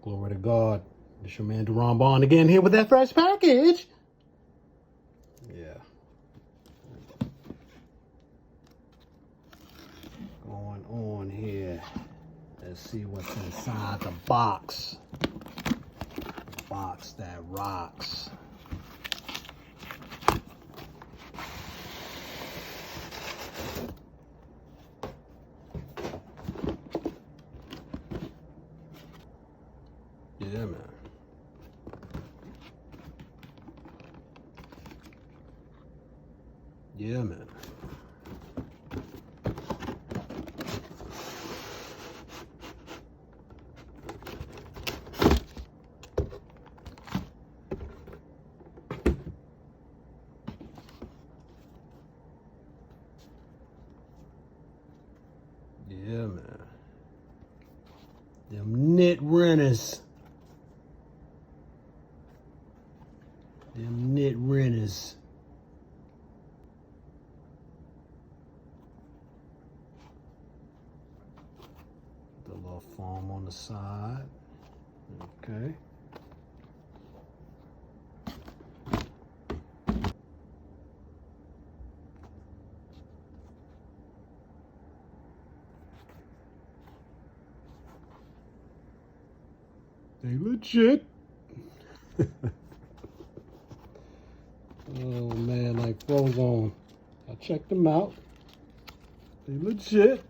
Glory to God. It's your man Deron Bond again here with that fresh package. Yeah. Going on here. Let's see what's inside the box. The box that rocks. Yeah, man. Yeah, man. Yeah, man. Them knit renters. Them knit renters. The little foam on the side. Okay. They legit. Oh man, like Frozone. I checked them out. They legit.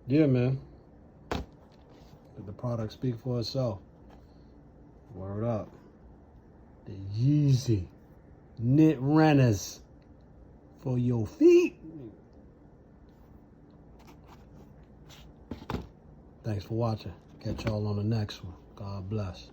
Yeah, man. Let the product speak for itself. Word up. The Yeezy knit runners for your feet. Thanks for watching. Catch y'all on the next one. God bless.